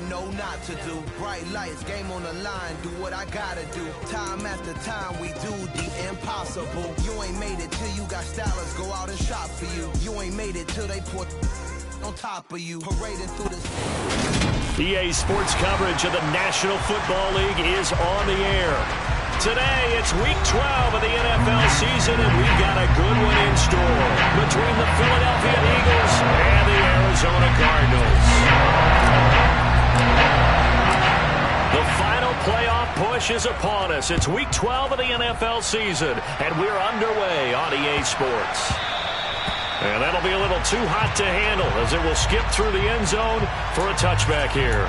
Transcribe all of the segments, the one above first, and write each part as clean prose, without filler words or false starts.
know not to do. Bright lights, game on the line, do what I gotta do. Time after time, we do the impossible. You ain't made it till you got stylists go out and shop for you. You ain't made it till they put on top of you. Parading through the... EA Sports coverage of the National Football League is on the air. Today, it's Week 12 of the NFL season, and we've got a good one in store between the Philadelphia Eagles and the Arizona Cardinals. The final playoff push is upon us. It's Week 12 of the NFL season, and we're underway on EA Sports. And that'll be a little too hot to handle as it will skip through the end zone for a touchback here.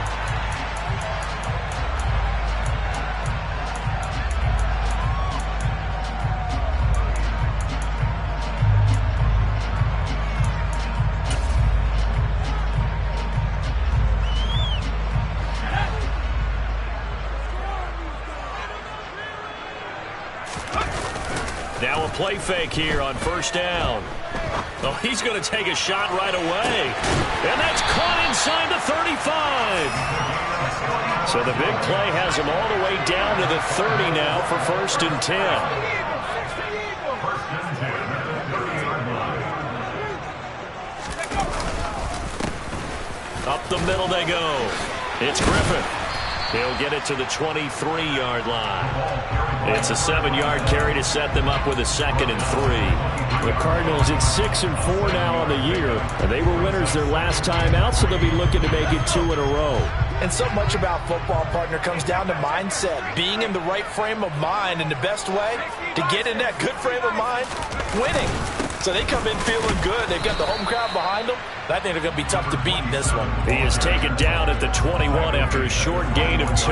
Now a play fake here on first down. Oh, he's going to take a shot right away. And that's caught inside the 35. So the big play has him all the way down to the 30 now for 1st and 10. Up the middle they go. It's Griffin. He'll get it to the 23-yard line. It's a 7-yard carry to set them up with a 2nd and 3. The Cardinals at 6-4 now on the year. And they were winners their last time out, so they'll be looking to make it 2 in a row. And so much about football, partner, comes down to mindset. Being in the right frame of mind, and the best way to get in that good frame of mind, winning. So they come in feeling good. They've got the home crowd behind them. I think they're going to be tough to beat in this one. He is taken down at the 21 after a short gain of 2.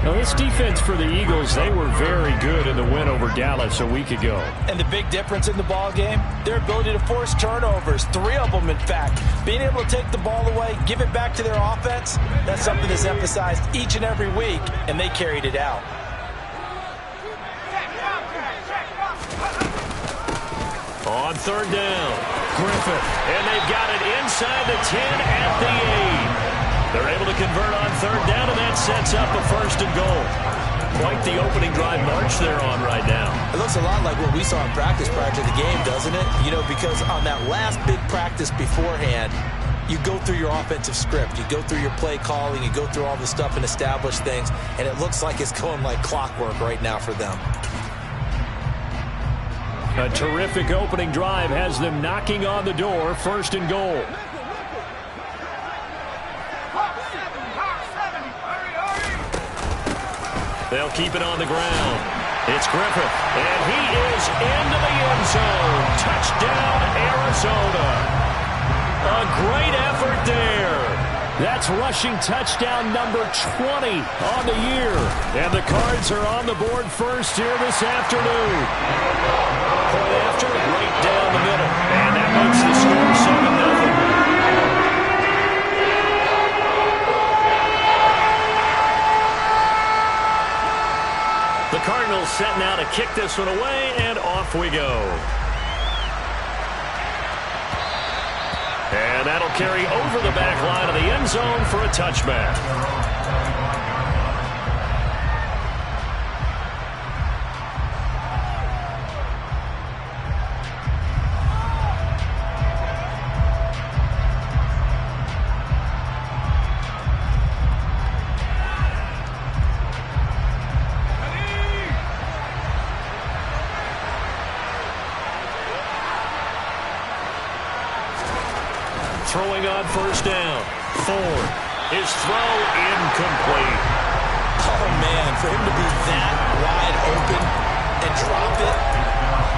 Now, this defense for the Eagles, they were very good in the win over Dallas a week ago. And the big difference in the ball game, their ability to force turnovers, 3 of them, in fact. Being able to take the ball away, give it back to their offense, that's something that's emphasized each and every week, and they carried it out. On 3rd down, Griffith, and they've got it inside the 10 at the 8. They're able to convert on 3rd down, and that sets up a 1st and goal. Quite the opening drive march they're on right now. It looks a lot like what we saw in practice prior to the game, doesn't it? You know, because on that last big practice beforehand, you go through your offensive script, you go through your play calling, you go through all the stuff and establish things, and it looks like it's going like clockwork right now for them. A terrific opening drive has them knocking on the door, 1st and goal. They'll keep it on the ground. It's Griffith, and he is into the end zone. Touchdown, Arizona. A great effort there. That's rushing touchdown number 20 on the year. And the Cards are on the board first here this afternoon. Point after, right down the middle. And that makes the score 7-0. The Cardinals set now to kick this one away, and off we go. And that'll carry over the back line of the end zone for a touchback. Throwing on 1st down. Ford. His throw incomplete. Oh, man, for him to be that wide open and drop it.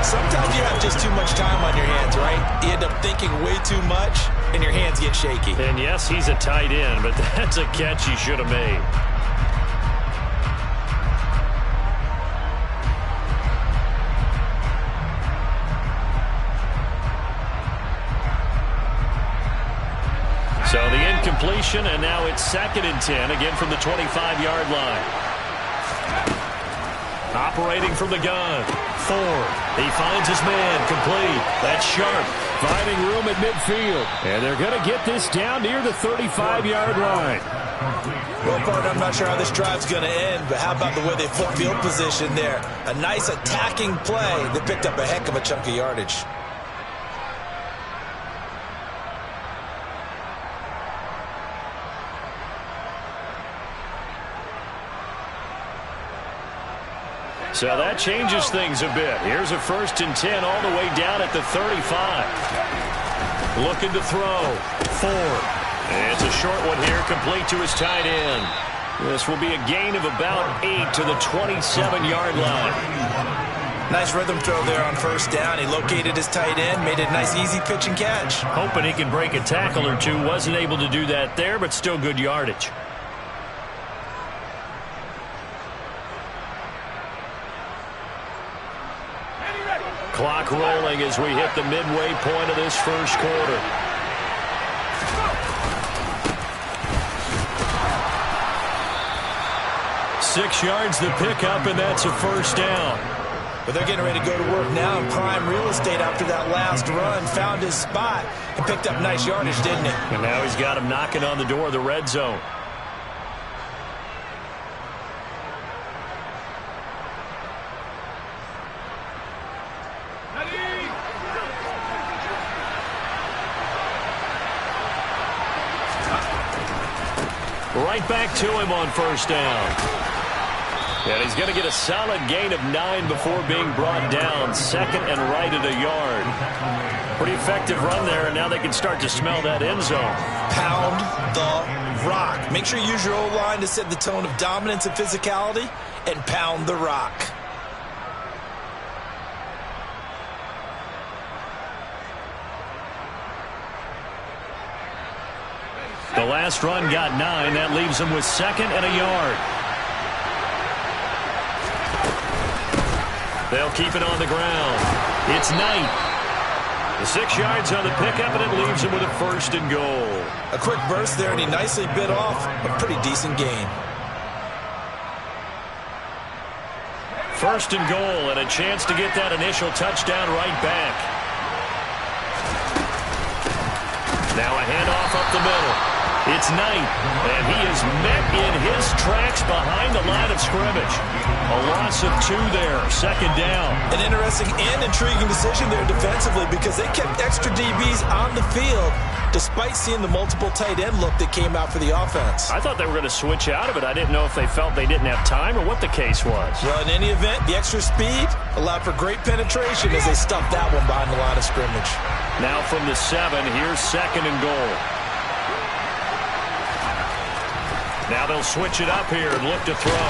Sometimes you have just too much time on your hands, right? You end up thinking way too much, and your hands get shaky. And yes, he's a tight end, but that's a catch he should have made. So the incompletion, and now it's 2nd and 10, again from the 25-yard line. Operating from the gun. Ford. He finds his man complete. That's Sharp. Finding room at midfield. And they're going to get this down near the 35-yard line. Well, partner, I'm not sure how this drive's going to end, but how about the way they flip field position there? A nice attacking play. They picked up a heck of a chunk of yardage. So that changes things a bit. Here's a 1st and 10 all the way down at the 35. Looking to throw. Ford. It's a short one here, complete to his tight end. This will be a gain of about 8 to the 27-yard line. Nice rhythm throw there on 1st down. He located his tight end, made it a nice easy pitch and catch. Hoping he can break a tackle or two. Wasn't able to do that there, but still good yardage. Clock rolling as we hit the midway point of this first quarter. Six yards the pickup, and that's a 1st down. But they're getting ready to go to work now in prime real estate after that last run. Found his spot and picked up nice yardage, didn't he? And now he's got him knocking on the door of the red zone. Right back to him on 1st down. And he's going to get a solid gain of 9 before being brought down. 2nd and right at a yard. Pretty effective run there, and now they can start to smell that end zone. Pound the rock. Make sure you use your O-line to set the tone of dominance and physicality, and pound the rock. The last run got 9. That leaves him with 2nd and a yard. They'll keep it on the ground. It's Knight. The 6 yards on the pickup, and it leaves him with a 1st and goal. A quick burst there, and he nicely bit off a pretty decent gain. 1st and goal, and a chance to get that initial touchdown right back. Now a handoff up the middle. It's Knight, and he is met in his tracks behind the line of scrimmage. A loss of 2 there, 2nd down. An interesting and intriguing decision there defensively because they kept extra DBs on the field despite seeing the multiple tight end look that came out for the offense. I thought they were going to switch out of it. I didn't know if they felt they didn't have time or what the case was. Well, in any event, the extra speed allowed for great penetration as they stuffed that one behind the line of scrimmage. Now from the 7, here's 2nd and goal. Now they'll switch it up here and look to throw.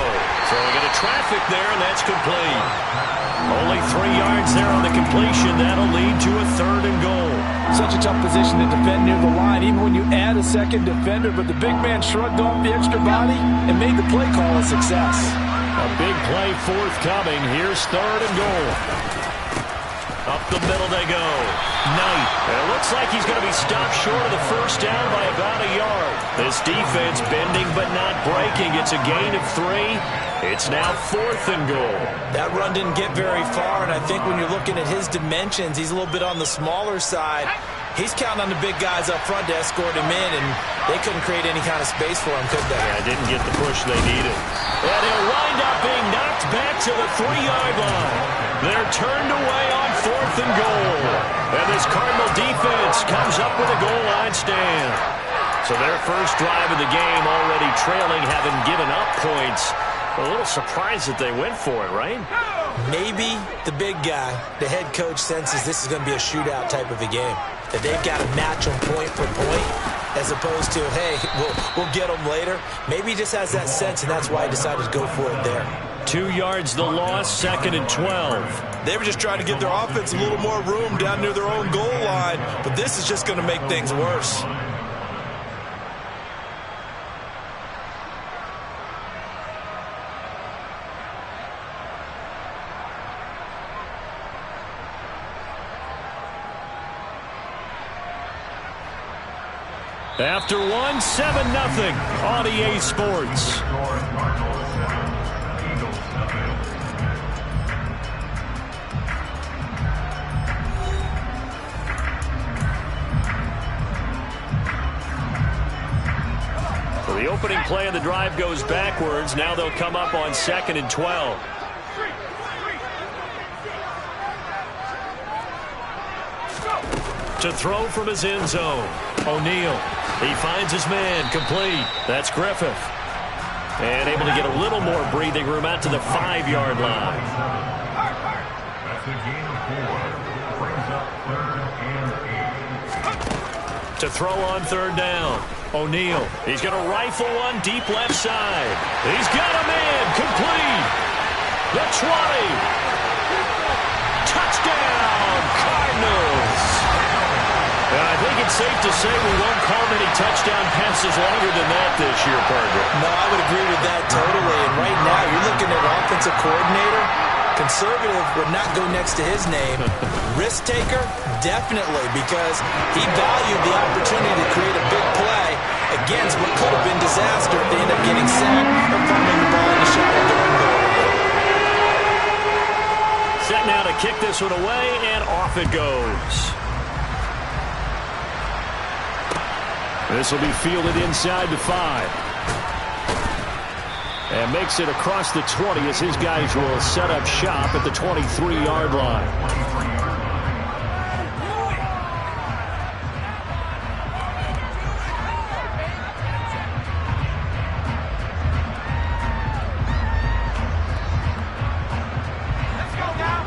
So we get a traffic there, and that's complete. Only 3 yards there on the completion. That'll lead to a 3rd and goal. Such a tough position to defend near the line, even when you add a second defender. But the big man shrugged off the extra body and made the play call a success. A big play forthcoming. Here's 3rd and goal. Up the middle they go. Knight. And it looks like he's going to be stopped short of the 1st down by about a yard. This defense bending but not breaking. It's a gain of 3. It's now 4th and goal. That run didn't get very far, and I think when you're looking at his dimensions, he's a little bit on the smaller side. He's counting on the big guys up front to escort him in, and they couldn't create any kind of space for him, could they? Yeah, didn't get the push they needed. And he'll wind up being knocked back to the 3-yard line. They're turned away on 4th and goal. And this Cardinal defense comes up with a goal line stand. So their first drive of the game already trailing, having given up points. A little surprised that they went for it, right? Maybe the big guy, the head coach, senses this is going to be a shootout type of a game. That they've got to match them point for point, as opposed to, hey, we'll get them later. Maybe he just has that sense, and that's why he decided to go for it there. 2 yards the loss, 2nd and 12. They were just trying to give their offense a little more room down near their own goal line, but this is just going to make things worse. After 1, 7-0 on EA Sports. Well, the opening play of the drive goes backwards. Now they'll come up on 2nd and 12. To throw from his end zone. O'Neal. He finds his man. Complete. That's Griffith. And able to get a little more breathing room out to the 5-yard line. That's a gain of 4. Brings up 3rd and 8. To throw on 3rd down. O'Neal. He's going to rifle one deep left side. He's got a man. Complete. The 20. Touchdown, Cardinals. I think it's safe to say we won't call many touchdown passes longer than that this year, Parker. No, I would agree with that totally. And right now, you're looking at offensive coordinator. Conservative would not go next to his name. Risk taker, definitely, because he valued the opportunity to create a big play against what could have been disaster if they end up getting sacked or fumbling the ball in the shallow door. Set now to kick this one away, and off it goes. This will be fielded inside the 5. And makes it across the 20 as his guys will set up shop at the 23-yard line.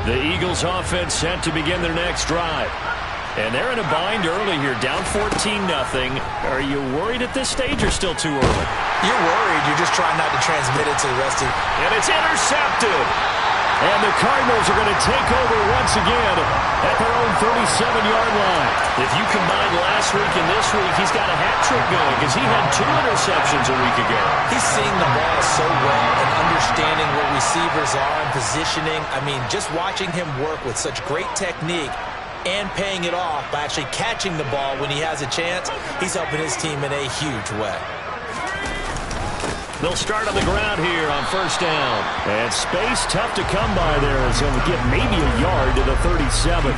The Eagles offense set to begin their next drive. And they're in a bind early here, down 14-0. Are you worried at this stage or still too early? You're worried. You're just trying not to transmit it to the rest of you. And it's intercepted. And the Cardinals are going to take over once again at their own 37-yard line. If you combine last week and this week, he's got a hat trick going because he had 2 interceptions a week ago. He's seeing the ball so well and understanding where receivers are and positioning. I mean, just watching him work with such great technique and paying it off by actually catching the ball when he has a chance, he's helping his team in a huge way. They'll start on the ground here on 1st down. And space tough to come by there as he'll get maybe a yard to the 37.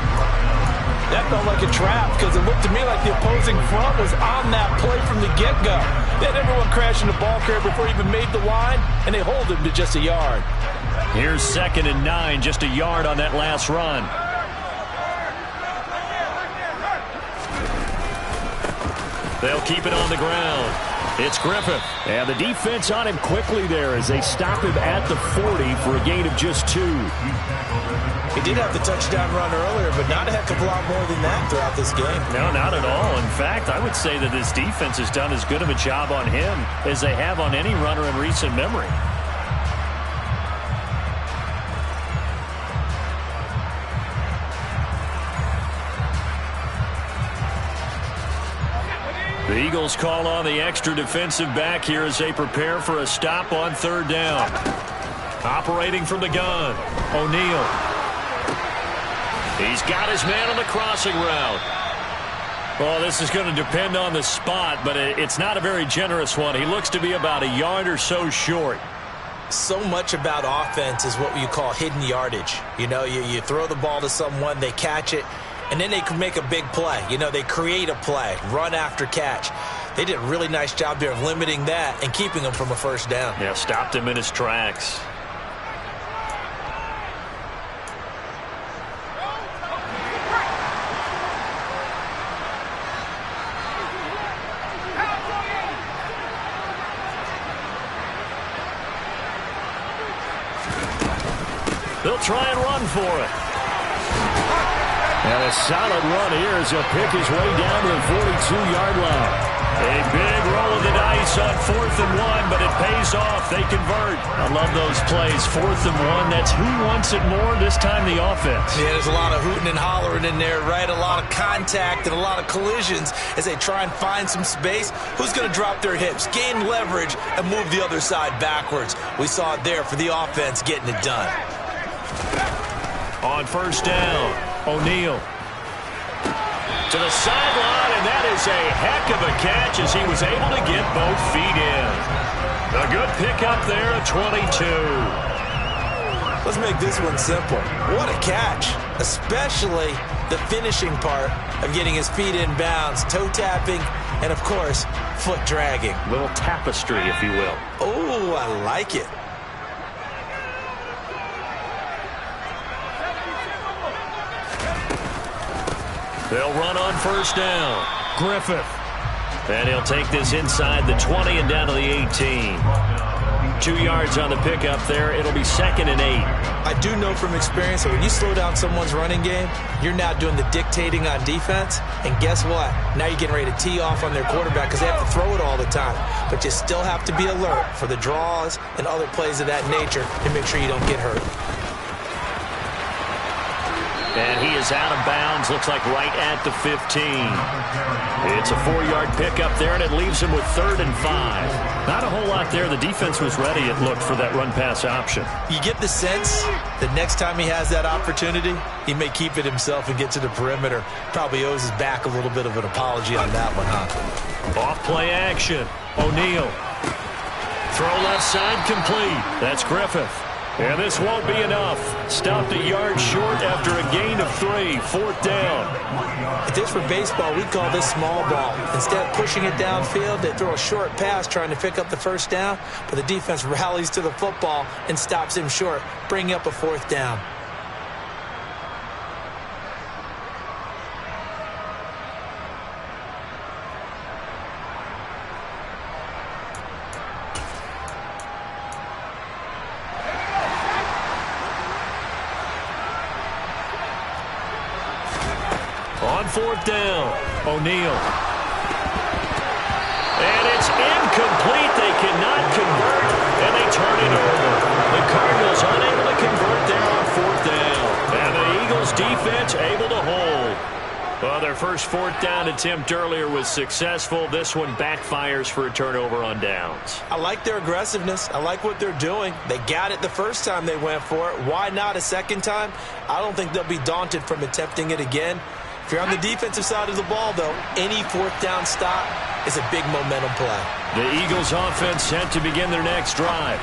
That felt like a trap because it looked to me like the opposing front was on that play from the get-go. They had everyone crashing the ball carrier before he even made the line, and they hold him to just a yard. Here's 2nd and 9, just a yard on that last run. They'll keep it on the ground. It's Griffith. And the defense on him quickly there as they stop him at the 40 for a gain of just 2. He did have the touchdown run earlier, but not a heck of a lot more than that throughout this game. No, not at all. In fact, I would say that this defense has done as good of a job on him as they have on any runner in recent memory. The Eagles call on the extra defensive back here as they prepare for a stop on 3rd down. Operating from the gun, O'Neal. He's got his man on the crossing route. Well, this is going to depend on the spot, but it's not a very generous one. He looks to be about a yard or so short. So much about offense is what you call hidden yardage. You know, you throw the ball to someone, they catch it, and then they can make a big play. You know, they create a play, run after catch. They did a really nice job there of limiting that and keeping him from a 1st down. Yeah, stopped him in his tracks. They'll try and run for it. And a solid run here as he'll pick his way down to the 42-yard line. A big roll of the dice on 4th and 1, but it pays off. They convert. I love those plays. 4th and 1, that's who wants it more, this time the offense. Yeah, there's a lot of hooting and hollering in there, right? A lot of contact and a lot of collisions as they try and find some space. Who's going to drop their hips, gain leverage, and move the other side backwards? We saw it there for the offense getting it done. On 1st down, O'Neal. To the sideline, and that is a heck of a catch as he was able to get both feet in. A good pickup there at 22. Let's make this one simple. What a catch, especially the finishing part of getting his feet in bounds, toe tapping, and of course, foot dragging. Little tapestry, if you will. Oh, I like it. They'll run on first down. Griffith. And he'll take this inside the 20 and down to the 18. 2 yards on the pickup there. It'll be 2nd and 8. I do know from experience that when you slow down someone's running game, you're now doing the dictating on defense. And guess what? Now you're getting ready to tee off on their quarterback because they have to throw it all the time. But you still have to be alert for the draws and other plays of that nature to make sure you don't get hurt. And he is out of bounds, looks like right at the 15. It's a 4-yard pickup there, and it leaves him with 3rd and 5. Not a whole lot there. The defense was ready, it looked, for that run-pass option. You get the sense that next time he has that opportunity, he may keep it himself and get to the perimeter. Probably owes his back a little bit of an apology on that one, huh? Off-play action. O'Neal. Throw left side complete. That's Griffith. And this won't be enough. Stopped a yard short after a gain of 3. 4th down. If this were baseball, we'd call this small ball. Instead of pushing it downfield, they throw a short pass trying to pick up the 1st down, but the defense rallies to the football and stops him short, bringing up a 4th down. On 4th down, O'Neal. And it's incomplete. They cannot convert, and they turn it over. The Cardinals unable to convert there on 4th down. And the Eagles defense able to hold. Well, their first 4th down attempt earlier was successful. This one backfires for a turnover on downs. I like their aggressiveness. I like what they're doing. They got it the first time they went for it. Why not a second time? I don't think they'll be daunted from attempting it again. If you're on the defensive side of the ball, though, any 4th down stop is a big momentum play. The Eagles offense set to begin their next drive.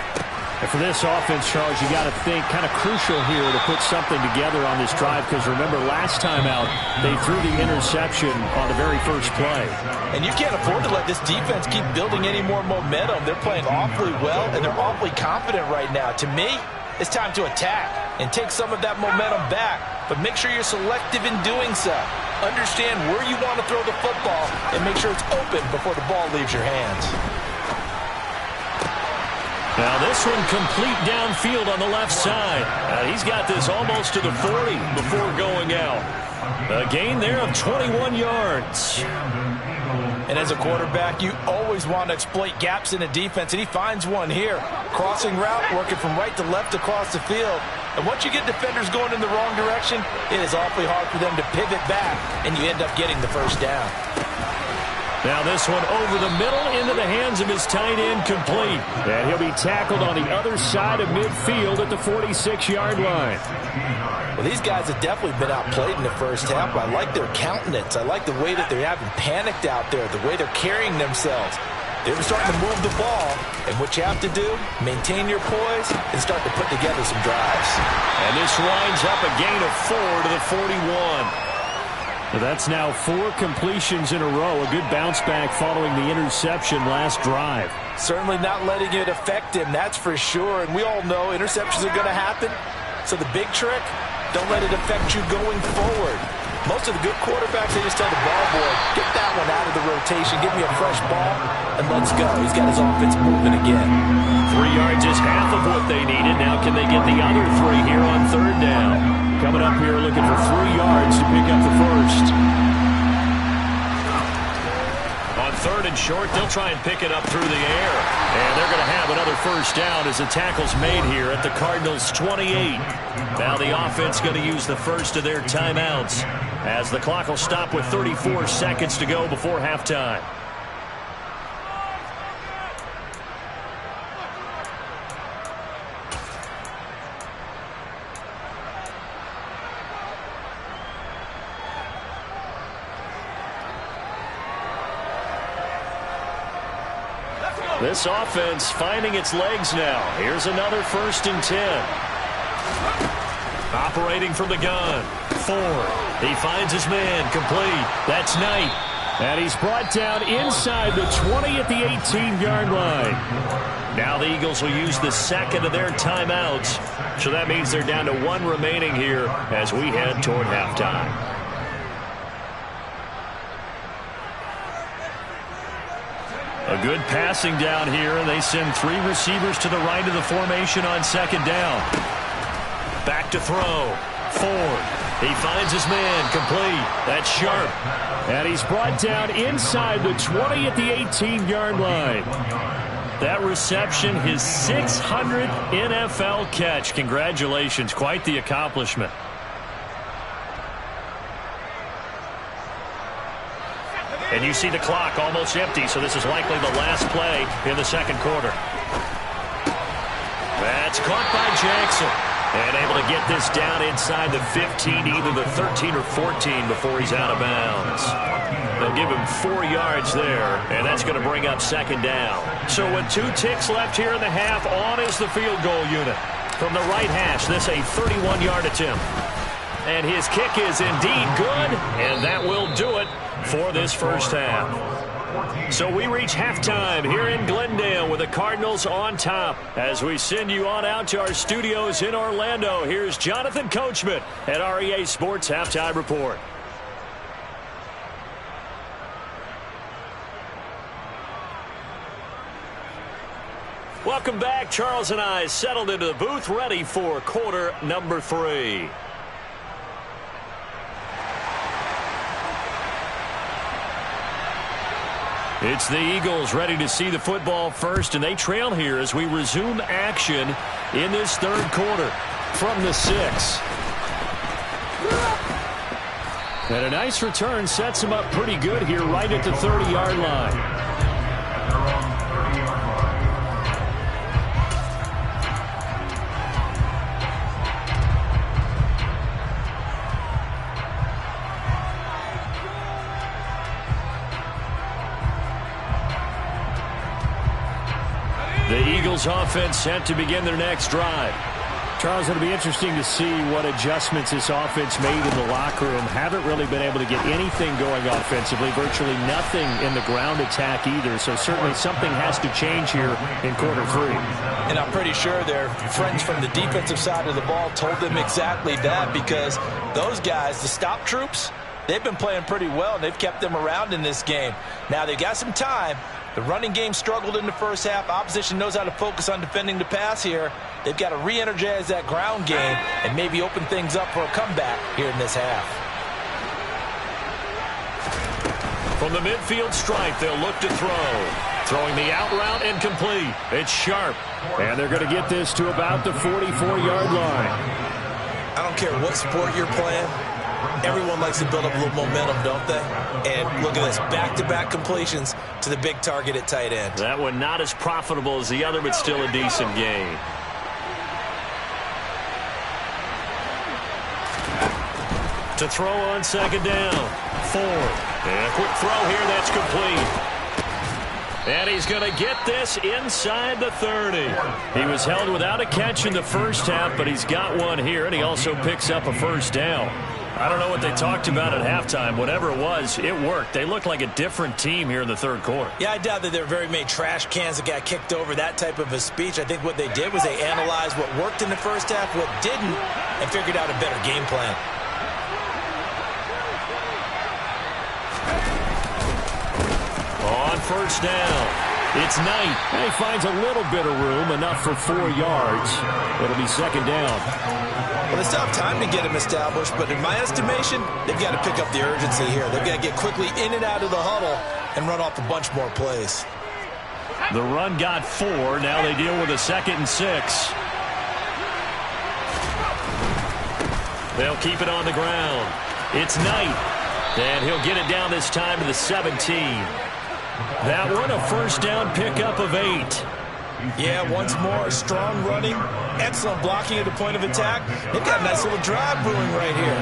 And for this offense, Charles, you got to think kind of crucial here to put something together on this drive because remember last time out they threw the interception on the very first play. And you can't afford to let this defense keep building any more momentum. They're playing awfully well and they're awfully confident right now. To me, it's time to attack and take some of that momentum back, but make sure you're selective in doing so. Understand where you want to throw the football and make sure it's open before the ball leaves your hands. Now this one complete downfield on the left side. He's got this almost to the 40 before going out. A gain there of 21 yards. And as a quarterback, you always want to exploit gaps in a defense, and he finds one here. Crossing route, working from right to left across the field. And once you get defenders going in the wrong direction, it is awfully hard for them to pivot back, and you end up getting the 1st down. Now this one over the middle into the hands of his tight end complete. And he'll be tackled on the other side of midfield at the 46-yard line. Well, these guys have definitely been outplayed in the first half. I like their countenance. I like the way that they haven't panicked out there, the way they're carrying themselves. They're starting to move the ball, and what you have to do, maintain your poise and start to put together some drives. And this winds up a gain of 4 to the 41. That's now 4 completions in a row. A good bounce back following the interception last drive. Certainly not letting it affect him, that's for sure. And we all know interceptions are going to happen. So the big trick, don't let it affect you going forward. Most of the good quarterbacks, they just tell the ball boy, get that one out of the rotation, give me a fresh ball, and let's go. He's got his offense moving again. 3 yards is half of what they needed. Now can they get the other 3 here on 3rd down? Coming up here looking for 3 yards to pick up the first. On 3rd and short, they'll try and pick it up through the air. And they're going to have another 1st down as the tackle's made here at the Cardinals' 28. Now the offense going to use the first of their timeouts as the clock will stop with 34 seconds to go before halftime. This offense finding its legs now. Here's another 1st and 10. Operating from the gun. Ford. He finds his man. Complete. That's Knight. And he's brought down inside the 20 at the 18-yard line. Now the Eagles will use the second of their timeouts. So that means they're down to one remaining here as we head toward halftime. A good passing down here, and they send three receivers to the right of the formation on second down. Back to throw. Ford. He finds his man. Complete. That's Sharp. And he's brought down inside the 20 at the 18-yard line. That reception, his 600th NFL catch. Congratulations. Quite the accomplishment. And you see the clock almost empty, so this is likely the last play in the second quarter. That's caught by Jackson. And able to get this down inside the 15, either the 13 or 14 before he's out of bounds. They'll give him 4 yards there, and that's going to bring up second down. So with 2 ticks left here in the half, on is the field goal unit. From the right hash, this a 31-yard attempt. And his kick is indeed good, and that will do it for this first half. So we reach halftime here in Glendale with the Cardinals on top. As we send you on out to our studios in Orlando, here's Jonathan Coachman at REA Sports Halftime Report. Welcome back. Charles and I settled into the booth, ready for quarter number 3. It's the Eagles ready to see the football first, and they trail here as we resume action in this third quarter from the 6. And a nice return sets him up pretty good here right at the 30-yard line. The Eagles offense set to begin their next drive. Charles, it'll be interesting to see what adjustments this offense made in the locker room. Haven't really been able to get anything going offensively, virtually nothing in the ground attack either. So certainly something has to change here in quarter 3. And I'm pretty sure their friends from the defensive side of the ball told them exactly that, because those guys, the stop troops, they've been playing pretty well, and they've kept them around in this game. Now they've got some time. The running game struggled in the first half. Opposition knows how to focus on defending the pass here. They've got to re-energize that ground game and maybe open things up for a comeback here in this half. From the midfield stripe, they'll look to throw. Throwing the out route and complete. It's Sharp. And they're going to get this to about the 44-yard line. I don't care what sport you're playing. Everyone likes to build up a little momentum, don't they? And look at this, back-to-back completions to the big target at tight end. That one not as profitable as the other, but still a decent gain. To throw on second down. Ford. And a quick throw here, that's complete. And he's going to get this inside the 30. He was held without a catch in the first half, but he's got one here, and he also picks up a first down. I don't know what they talked about at halftime. Whatever it was, it worked. They looked like a different team here in the third quarter. Yeah, I doubt that there were very many trash cans that got kicked over, that type of a speech. I think what they did was they analyzed what worked in the first half, what didn't, and figured out a better game plan. On first down, it's Knight. And he finds a little bit of room, enough for 4 yards. It'll be second down. Well, they still have time to get him established, but in my estimation, they've got to pick up the urgency here. They've got to get quickly in and out of the huddle and run off a bunch more plays. The run got 4. Now they deal with a 2nd and 6. They'll keep it on the ground. It's Knight. And he'll get it down this time to the 17. That one a first down pickup of 8. Yeah, once more, strong running, excellent blocking at the point of attack. They've got a nice little drive brewing right here.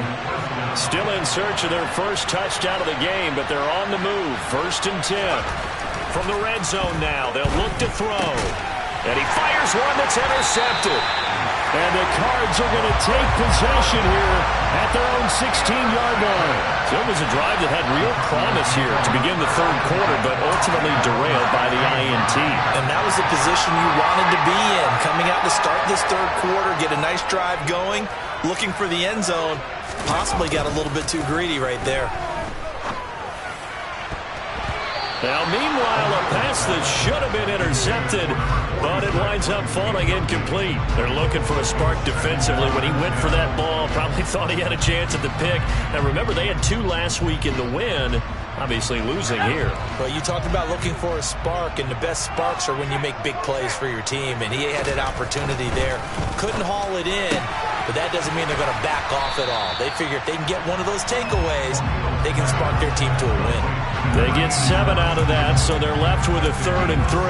Still in search of their first touchdown of the game, but they're on the move. 1st and 10. From the red zone now, they'll look to throw. And he fires one that's intercepted. And the Cards are going to take possession here at their own 16-yard line. So it was a drive that had real promise here to begin the third quarter, but ultimately derailed by the INT. And that was the position you wanted to be in. Coming out to start this third quarter, get a nice drive going, looking for the end zone. Possibly got a little bit too greedy right there. Now, meanwhile, a pass that should have been intercepted, but it winds up falling incomplete. They're looking for a spark defensively. When he went for that ball, probably thought he had a chance at the pick. And remember, they had 2 last week in the win, obviously losing here. Well, you talked about looking for a spark, and the best sparks are when you make big plays for your team, and he had an opportunity there. Couldn't haul it in, but that doesn't mean they're going to back off at all. They figure if they can get one of those takeaways, they can spark their team to a win. They get 7 out of that, so they're left with a 3rd and 3.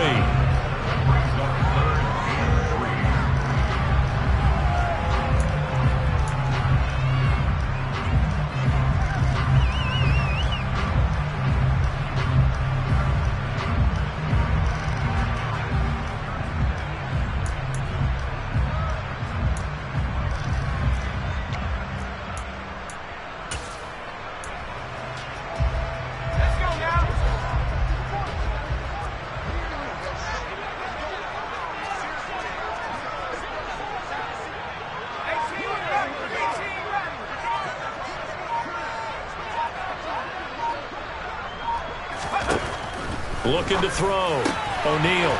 Looking to throw. O'Neal.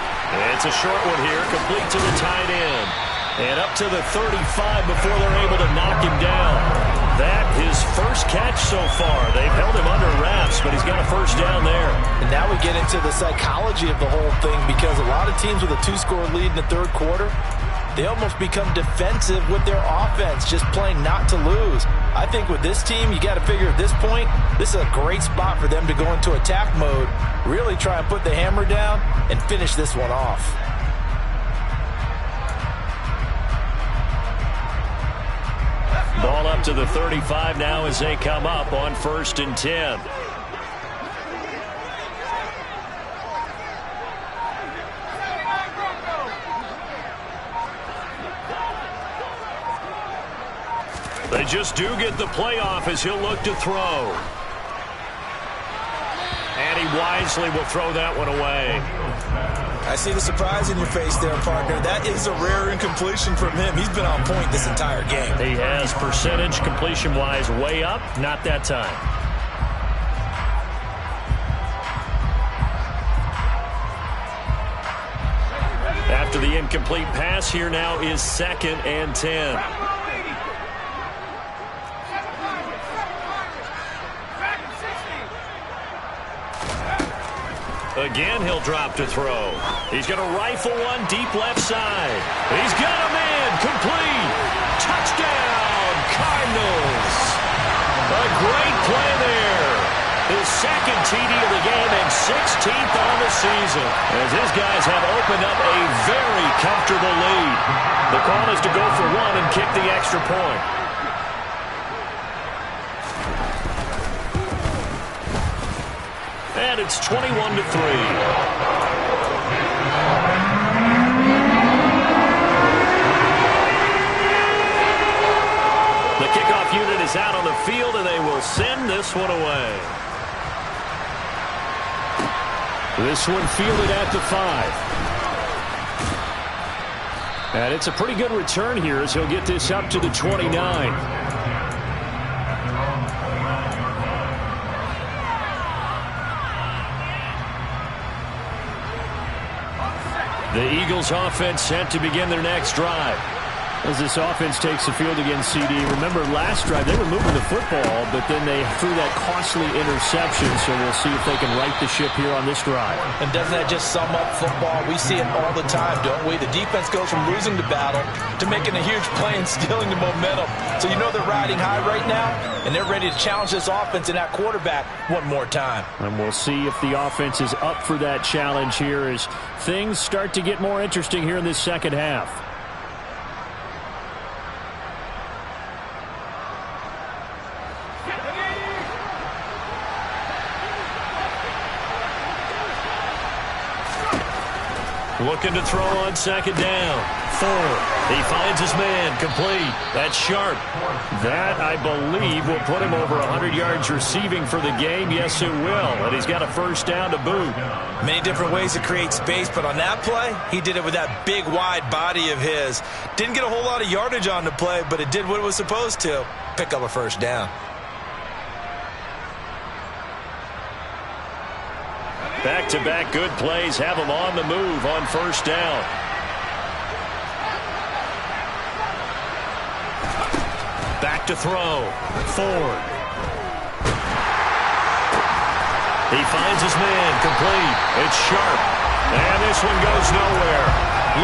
It's a short one here, complete to the tight end. And up to the 35 before they're able to knock him down. That his first catch so far. They've held him under wraps, but he's got a first down there. And now we get into the psychology of the whole thing, because a lot of teams with a 2-score lead in the third quarter, they almost become defensive with their offense, just playing not to lose. I think with this team, you got to figure at this point, this is a great spot for them to go into attack mode, really try and put the hammer down and finish this one off. Ball up to the 35 now as they come up on 1st and 10. They just do get the playoff as he'll look to throw. And he wisely will throw that one away. I see the surprise in your face there, partner. That is a rare incompletion from him. He's been on point this entire game. He has percentage completion-wise way up. Not that time. After the incomplete pass, here now is 2nd and 10. Again, he'll drop to throw. He's going to rifle one deep left side. He's got a man. Complete. Touchdown, Cardinals. A great play there. His 2nd TD of the game and 16th on the season, as his guys have opened up a very comfortable lead. The call is to go for 1 and kick the extra point. And it's 21-3. The kickoff unit is out on the field, and they will send this one away. This one fielded at the 5. And it's a pretty good return here as he'll get this up to the 29. The Eagles offense set to begin their next drive. As this offense takes the field against CD, remember last drive they were moving the football, but then they threw that costly interception, so we'll see if they can right the ship here on this drive. And doesn't that just sum up football? We see it all the time, don't we? The defense goes from losing the battle to making a huge play and stealing the momentum. So you know they're riding high right now, and they're ready to challenge this offense and that quarterback one more time. And we'll see if the offense is up for that challenge here as things start to get more interesting here in this second half. Looking to throw on second down. Ford. He finds his man. Complete. That's Sharp. That, I believe, will put him over 100 yards receiving for the game. Yes, it will. And he's got a first down to boot. Many different ways to create space, but on that play, he did it with that big, wide body of his. Didn't get a whole lot of yardage on the play, but it did what it was supposed to. Pick up a first down. Back-to-back good plays have him on the move on first down. Back to throw. Ford. He finds his man. Complete. It's Sharp. And this one goes nowhere.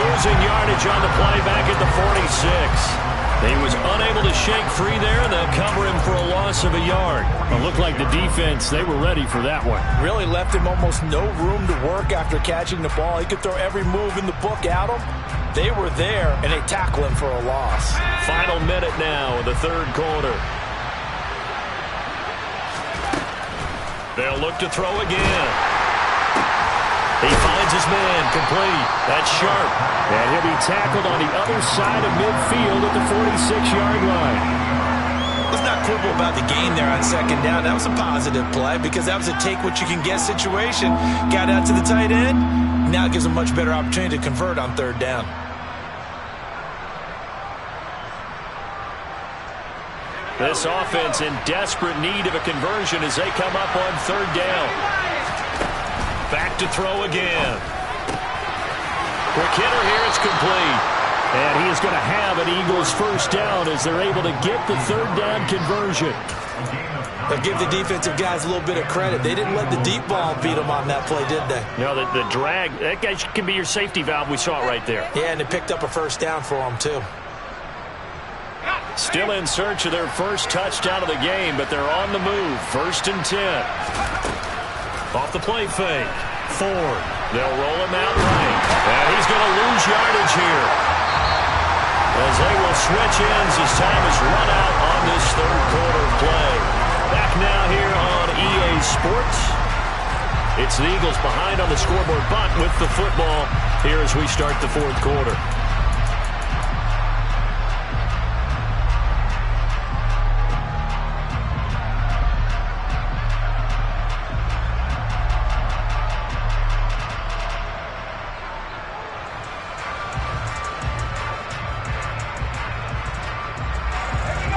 Losing yardage on the play back at the 46. He was unable to shake free there, and they'll cover him for a loss of a yard. It looked like the defense, they were ready for that one. Really left him almost no room to work after catching the ball. He could throw every move in the book at him. They were there, and they tackle him for a loss. Final minute now in the third quarter. They'll look to throw again. He finds his man. Complete. That's Sharp. And he'll be tackled on the other side of midfield at the 46-yard line. Let's not quibble about the gain there on second down. That was a positive play because that was a take-what-you-can-get situation. Got out to the tight end. Now it gives him a much better opportunity to convert on third down. This offense in desperate need of a conversion as they come up on third down. Back to throw again. Quick hitter here, it's complete. And he is going to have an Eagles first down as they're able to get the third down conversion. They'll give the defensive guys a little bit of credit. They didn't let the deep ball beat them on that play, did they? No, the drag, that guy can be your safety valve. We saw it right there. Yeah, and they picked up a first down for them, too. Still in search of their first touchdown of the game, but they're on the move. 1st and 10. Off the play fake. Ford. They'll roll him out right. And he's going to lose yardage here. As they will switch ends as time is run out on this third quarter play. Back now here on EA Sports. It's the Eagles behind on the scoreboard, but with the football here as we start the fourth quarter.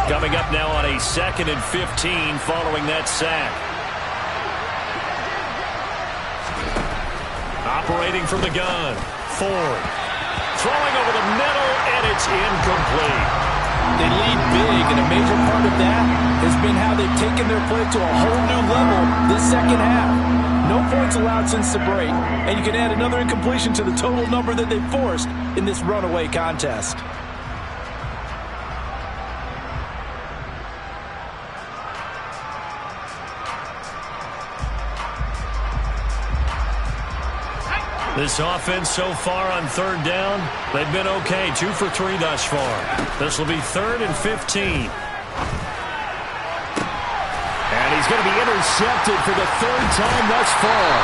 Coming up now on a 2nd and 15 following that sack. Operating from the gun. Ford. Throwing over the middle, and it's incomplete. They lead big, and a major part of that has been how they've taken their play to a whole new level this second half. No points allowed since the break, and you can add another incompletion to the total number that they forced in this runaway contest. This offense so far on third down, they've been okay. 2 for 3 thus far. This will be 3rd and 15. And he's going to be intercepted for the 3rd time thus far.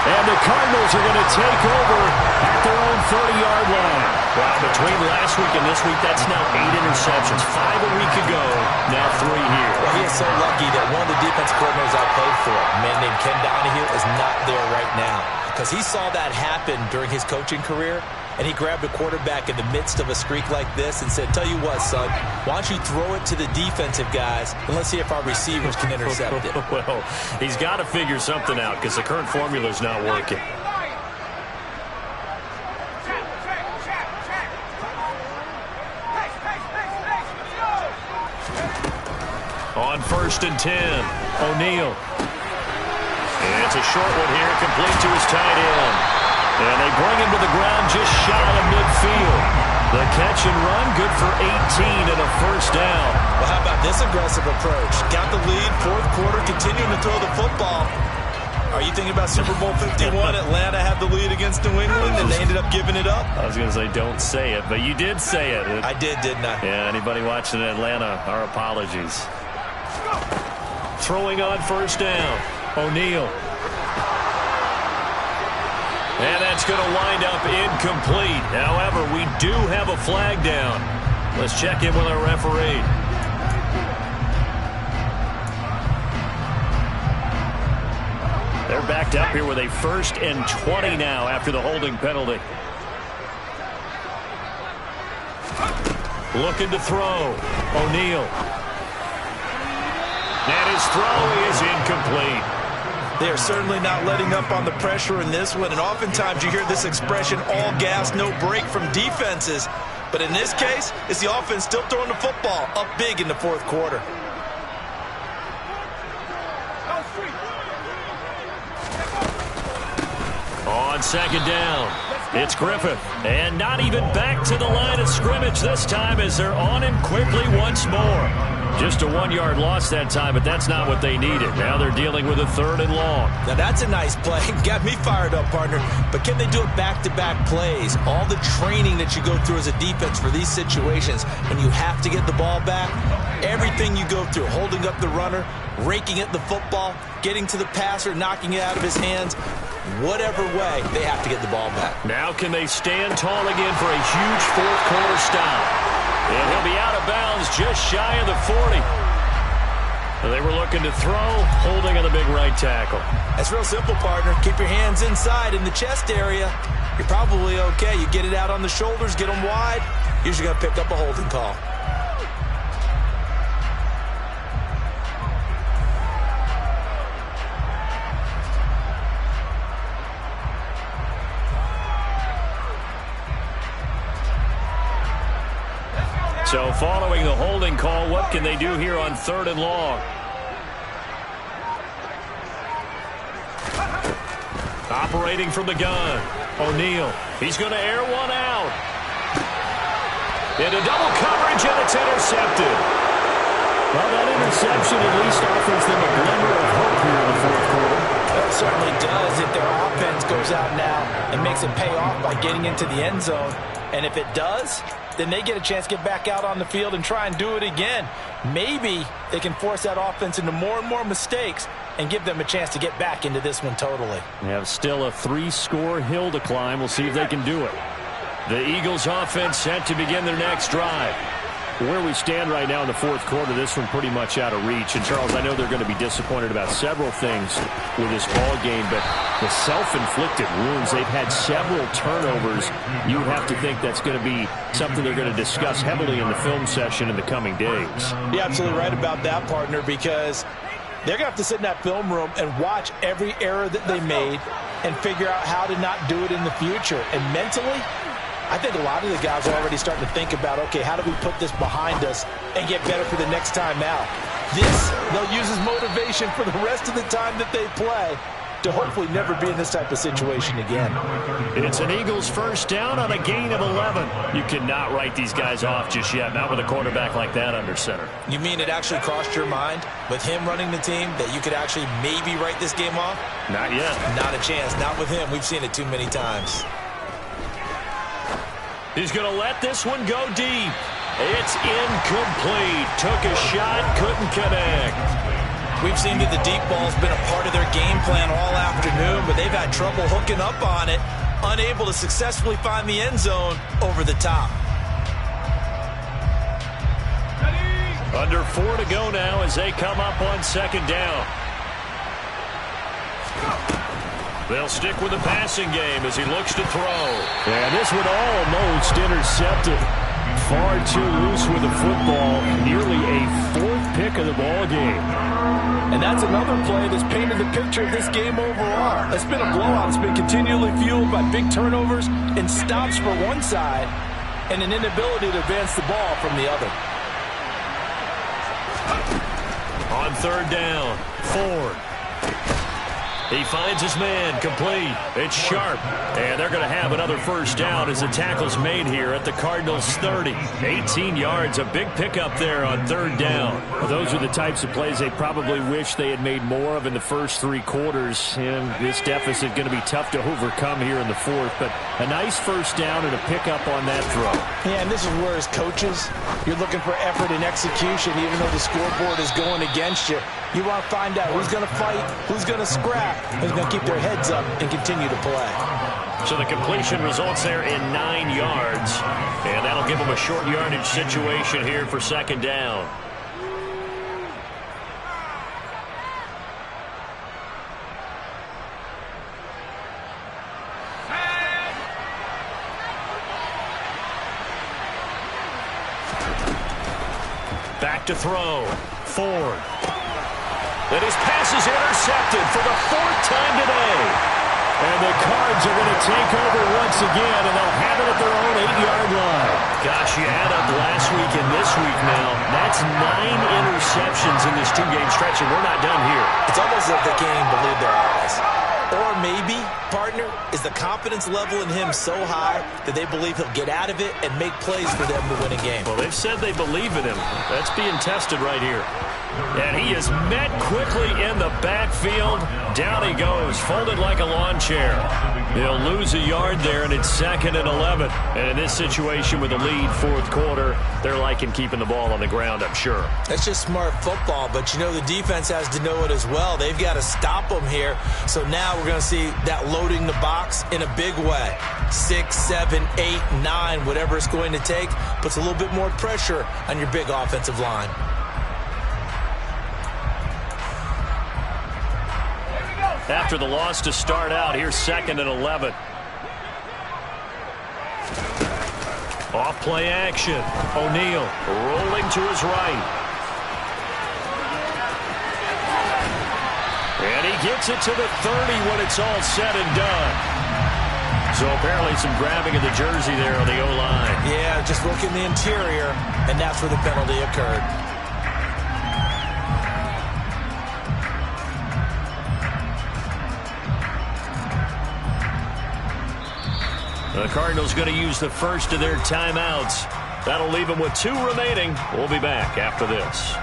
And the Cardinals are going to take over at their own 30-yard line. Wow, between last week and this week, that's now 8 interceptions. 5 a week ago, now 3 here. Well, he is so lucky that one of the defense coordinators I played for, a man named Ken Donahue, is not there right now. Because he saw that happen during his coaching career, and he grabbed a quarterback in the midst of a streak like this and said, tell you what, son, why don't you throw it to the defensive guys, and let's see if our receivers can intercept it. Well, he's got to figure something out because the current formula is not working. On 1st and 10, O'Neal. And it's a short one here, complete to his tight end. And they bring him to the ground just shy of midfield. The catch and run, good for 18 and a first down. Well, how about this aggressive approach? Got the lead, 4th quarter, continuing to throw the football. Are you thinking about Super Bowl 51? Atlanta had the lead against New England, and they ended up giving it up? I was going to say, don't say it, but you did say it. I did, didn't I? Yeah, anybody watching Atlanta, our apologies. Throwing on first down, O'Neal. And that's going to wind up incomplete. However, we do have a flag down. Let's check in with our referee. They're backed up here with a 1st and 20 now after the holding penalty. Looking to throw. O'Neal. And his throw is incomplete. They are certainly not letting up on the pressure in this one, and oftentimes you hear this expression, all gas, no break from defenses. But in this case, it's the offense still throwing the football up big in the 4th quarter. On 2nd down, it's Griffith. And not even back to the line of scrimmage this time as they're on him quickly once more. Just a 1-yard loss that time, but that's not what they needed. Now they're dealing with a 3rd and long. Now that's a nice play. Got me fired up, partner. But can they do it back-to-back plays? All the training that you go through as a defense for these situations, when you have to get the ball back, everything you go through, holding up the runner, raking at the football, getting to the passer, knocking it out of his hands, whatever way, they have to get the ball back. Now can they stand tall again for a huge 4th quarter stop? And he'll be out of bounds just shy of the 40. They were looking to throw, holding on the big right tackle. That's real simple, partner. Keep your hands inside in the chest area. You're probably okay. You get it out on the shoulders, get them wide. Usually going to pick up a holding call. So following the holding call, what can they do here on 3rd and long? Operating from the gun, O'Neal. He's going to air one out. Into double coverage, and it's intercepted. Well, that interception at least offers them a glimmer of hope here in the 4th quarter. Well, it certainly does if their offense goes out now and makes it pay off by getting into the end zone. And if it does, then they get a chance to get back out on the field and try and do it again. Maybe they can force that offense into more and more mistakes and give them a chance to get back into this one totally. They have still a 3-score hill to climb. We'll see if they can do it. The Eagles offense set to begin their next drive. Where we stand right now in the 4th quarter, this one pretty much out of reach. And, Charles, I know they're going to be disappointed about several things with this ball game, but the self-inflicted wounds, they've had several turnovers. You have to think that's going to be something they're going to discuss heavily in the film session in the coming days. You're absolutely right about that, partner, because they're going to have to sit in that film room and watch every error that they made and figure out how to not do it in the future. And mentally, I think a lot of the guys are already starting to think about, okay, how do we put this behind us and get better for the next time out? This, they'll use as motivation for the rest of the time that they play to hopefully never be in this type of situation again. It's an Eagles 1st down on a gain of 11. You cannot write these guys off just yet, not with a quarterback like that under center. You mean it actually crossed your mind with him running the team that you could actually maybe write this game off? Not yet. Not a chance. Not with him. We've seen it too many times. He's going to let this one go deep. It's incomplete. Took a shot, couldn't connect. We've seen that the deep ball's been a part of their game plan all afternoon, but they've had trouble hooking up on it, unable to successfully find the end zone over the top. Under 4 to go now as they come up on 2nd down. They'll stick with the passing game as he looks to throw. And this one almost intercepted. Far too loose with the football. Nearly a 4th pick of the ball game. And that's another play that's painted the picture of this game overall. It's been a blowout. It's been continually fueled by big turnovers and stops for one side and an inability to advance the ball from the other. On 3rd down, Ford. He finds his man, complete. It's Sharp. And they're going to have another 1st down as the tackle's made here at the Cardinals' 30. 18 yards, a big pickup there on 3rd down. Well, those are the types of plays they probably wish they had made more of in the first 3 quarters. And this deficit going to be tough to overcome here in the 4th. But a nice 1st down and a pickup on that throw. Yeah, and this is where as coaches, you're looking for effort and execution, even though the scoreboard is going against you. You want to find out who's going to fight, who's going to scrap, who's going to keep their heads up and continue to play. So the completion results there in 9 yards. And that'll give them a short yardage situation here for second down. Back to throw. Ford. And his pass is intercepted for the 4th time today. And the Cards are going to take over once again, and they'll have it at their own 8-yard line. Gosh, you add up last week and this week now. That's 9 interceptions in this 2-game stretch, and we're not done here. It's almost as if they can't even believe their eyes. Or maybe, partner, is the confidence level in him so high that they believe he'll get out of it and make plays for them to win a game. Well, they've said they believe in him. That's being tested right here. And he is met quickly in the backfield. Down he goes, folded like a lawn chair. He'll lose a yard there, and it's 2nd and 11. And in this situation with the lead, 4th quarter, they're liking keeping the ball on the ground, I'm sure. That's just smart football, but you know the defense has to know it as well. They've got to stop them here. So now we're going to see that loading the box in a big way. 6, 7, 8, 9, whatever it's going to take, puts a little bit more pressure on your big offensive line. After the loss to start out, here's 2nd and 11. Off play action. O'Neal rolling to his right. And he gets it to the 30 when it's all said and done. So apparently some grabbing of the jersey there on the O-line. Yeah, just look in the interior, and that's where the penalty occurred. The Cardinals going to use the first of their timeouts. That'll leave them with 2 remaining. We'll be back after this.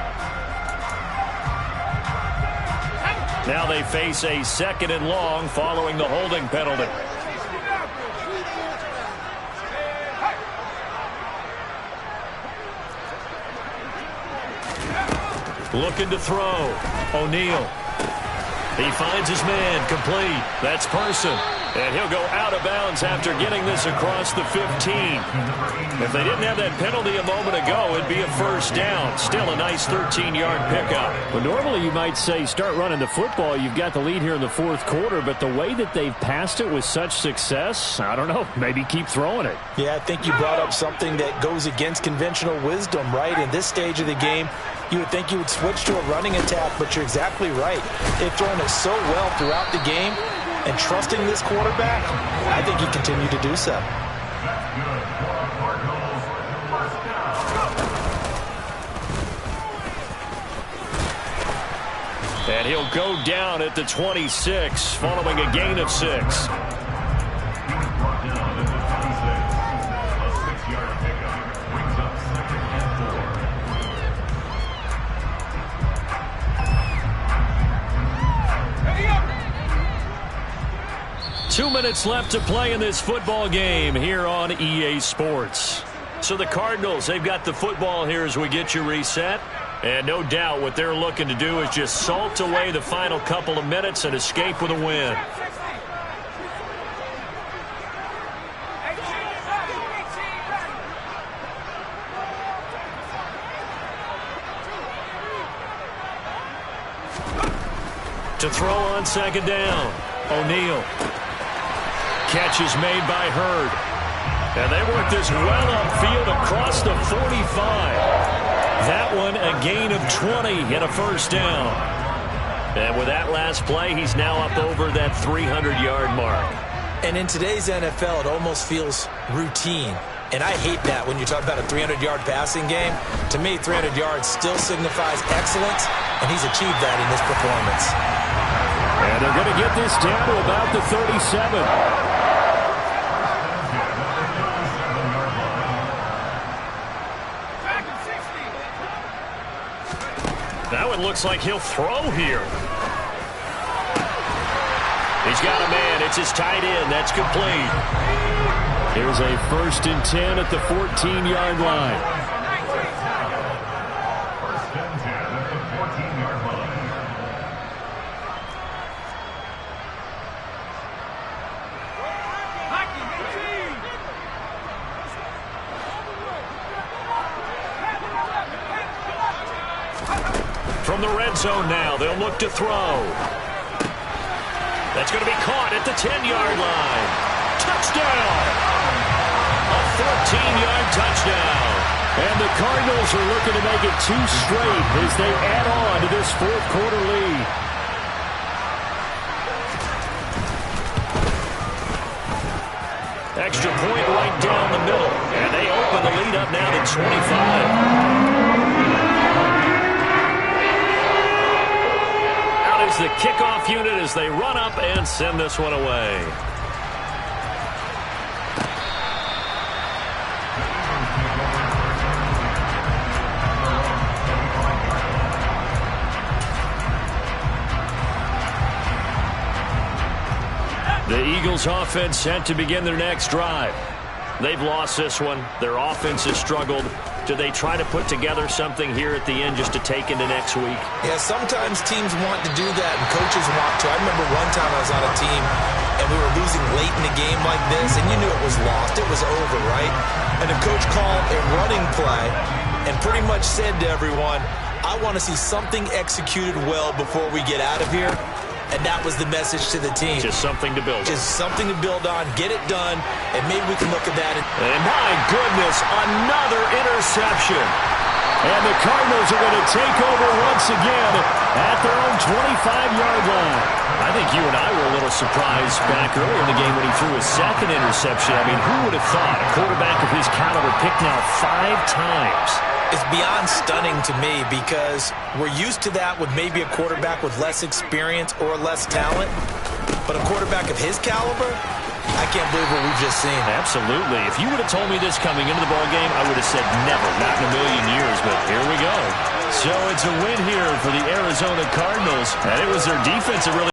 Now they face a 2nd and long following the holding penalty. Looking to throw. O'Neal. He finds his man, complete. That's Person. And he'll go out of bounds after getting this across the 15. If they didn't have that penalty a moment ago, it'd be a first down. Still a nice 13-yard pickup. Well, normally you might say start running the football. You've got the lead here in the 4th quarter, but the way that they've passed it with such success, I don't know, maybe keep throwing it. Yeah, I think you brought up something that goes against conventional wisdom, right? In this stage of the game, you would think you would switch to a running attack, but you're exactly right. They've thrown it so well throughout the game, and trusting this quarterback, I think he continued to do so. And he'll go down at the 26 following a gain of 6. 2 minutes left to play in this football game here on EA Sports. So the Cardinals, they've got the football here as we get you reset. And no doubt what they're looking to do is just salt away the final couple of minutes and escape with a win. To throw on 2nd down, O'Neal. Catch is made by Hurd. And they work this well upfield across the 45. That one a gain of 20 and a first down. And with that last play, he's now up over that 300-yard mark. And in today's NFL, it almost feels routine. And I hate that when you talk about a 300-yard passing game. To me, 300 yards still signifies excellence, and he's achieved that in this performance. And they're going to get this down to about the 37. Now it looks like he'll throw here. He's got a man. It's his tight end. That's complete. Here's a 1st and 10 at the 14-yard line. First and 10 at the 14-yard line. From the red zone now, they'll look to throw. That's going to be caught at the 10-yard line. Touchdown! A 14-yard touchdown. And the Cardinals are looking to make it 2 straight as they add on to this fourth quarter lead. Extra point right down the middle. And they open the lead up now to 25. The kickoff unit as they run up and send this one away. The Eagles offense set to begin their next drive. They've lost this one. Their offense has struggled. Do they try to put together something here at the end just to take into next week? Yeah, sometimes teams want to do that, and coaches want to. I remember one time I was on a team, and we were losing late in the game like this, and you knew it was lost. It was over, right? And the coach called a running play and pretty much said to everyone, I want to see something executed well before we get out of here. And that was the message to the team. Just something to build on. Just something to build on. Get it done, and maybe we can look at that. And my goodness, another interception. And the Cardinals are going to take over once again at their own 25-yard line. I think you and I were a little surprised back earlier in the game when he threw his second interception. I mean, who would have thought a quarterback of his caliber picked now 5 times? It's beyond stunning to me because we're used to that with maybe a quarterback with less experience or less talent. But a quarterback of his caliber, I can't believe what we've just seen. Absolutely. If you would have told me this coming into the ballgame, I would have said never, not in a million years. But here we go. So it's a win here for the Arizona Cardinals. And it was their defense that really